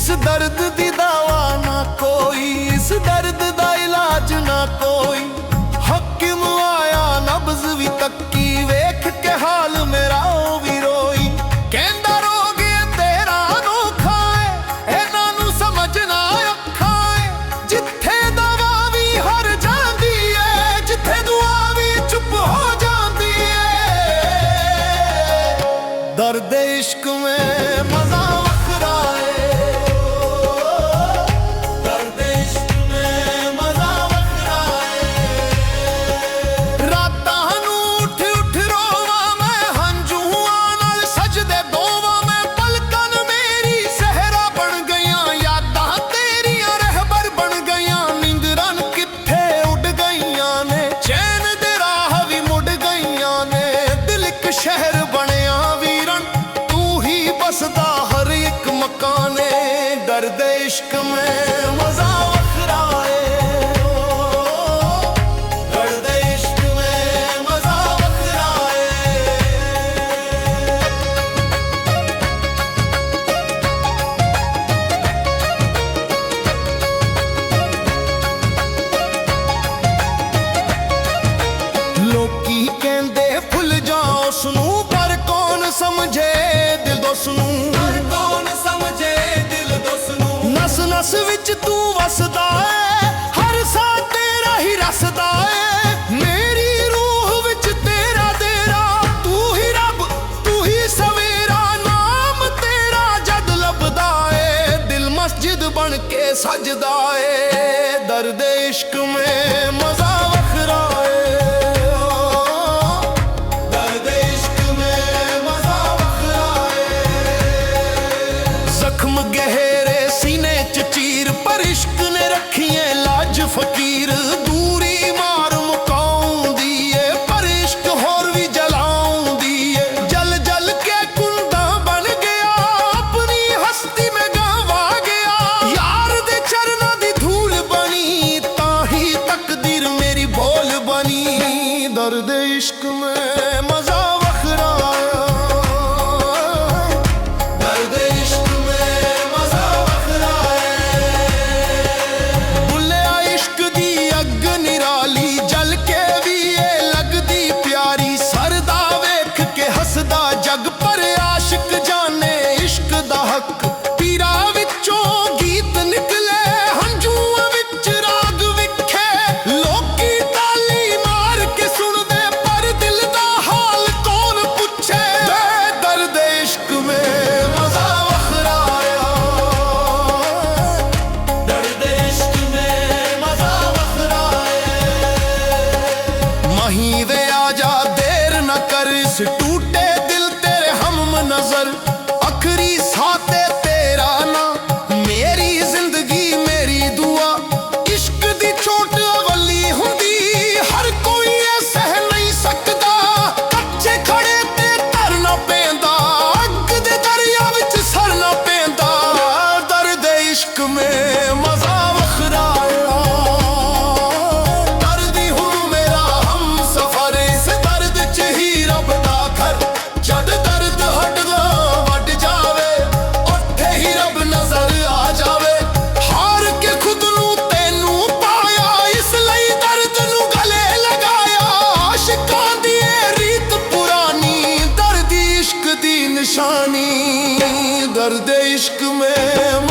इस दर्द दी दवा ना कोई, इस दर्द दा इलाज ना कोई। हकीम आया नब्ज भी तक्की, वेख के हाल मेरा ओ भी रोई। कहंदा रोग ये तेरा अनोखा है, इन्हां नूं समझना औखा है। जिथे दवा भी हर जांदी है, जिथे दुआ भी चुप हो जांदी है। दर्द इश्क में मजा वखरा है, दर्द इश्क में मजा वखरा है। रातां नूं उठ उठ रोवां मैं, हंझूआं नाल सजदे दोवां मैं। पलकां मेरी सहरा बन गईयां, यादां तेरियां रहबर बन गईयां। नींदरां कित्थे उड़ गईयां ने, चैन दे राह भी मुड़ गईयां ने। दिल इक शहर बनिया वीरन, तू ही बसदा हर एक मकाने। दर्द इश्क में मजा वखरा है, दर्द इश्क में मजा वखरा है। लोकी कहंदे भुल जा उसनूं, पर कौन समझे दिल दोस्त नूं। कौन समझे दिल दोस्त नूं। नस नस विच तू वसदा है, हर साह तेरा ही रसदा है। मेरी रूह विच तेरा डेरा, तू ही रब तू ही सवेरा। नाम तेरा जद लभदा है, दिल मस्जिद बन के सजदा है। दर्द इश्क में मजा वखरा है, दर्द इश्क में मजा वखरा है। जख्म गहरे सीने च चीर, पर इश्क ने रखिए लाज फकीर। दूरी मार मुकाउंदी है, पर इश्क होर भी जलाउंदी है। जल जल के कुंदा बन गया, अपनी हस्ती में गावा गया। यार दे चरना दी धूल बनी, ताही तकदीर मेरी बोल बनी। दर्द इश्क में मजा वखरा है, दर्द इश्क में मजा वखरा है। बुलिया इश्क दी अग निराली, जल के भी ये लगदी प्यारी। सरदा वेख के हसदा जग, पर आशिक जाने इश्क दा हक। पीरा विचों गीत निकले, हंझूआं विच राग विखे। लोकी ताली मार के सुनदे, पर दिल दा हाल कौन पुछे। दर्द इश्क में मजा वखरा है, दर्द इश्क में मजा वखरा है। मही वे आजा देर न कर, इस टूटे दिल तेरे हम नजर। आखिरी साथे तेरा ना, मेरी जिंदगी मेरी दुआ। इश्क दी चोट अवली हुंदी, हर कोई ये सह नहीं सकदा। कच्चे खड़े ते तरना पैंदा, अग दे दरिया विच सरना पैंदा। दर्द इश्क में मजा वखरा है, दर्दी हूं मेरा हम सफर। इस दर्द च ही रब दा घर, जद दर्द हटदा वट जावे, उत्थे ही रब नजर आ जावे। हार के खुद नूं तैनूं पाया, इसलिए दर्द नूं गले लगाया। आशिकां दी ये रीत पुरानी, दर्द इश्क दी निशानी। दर्द इश्क में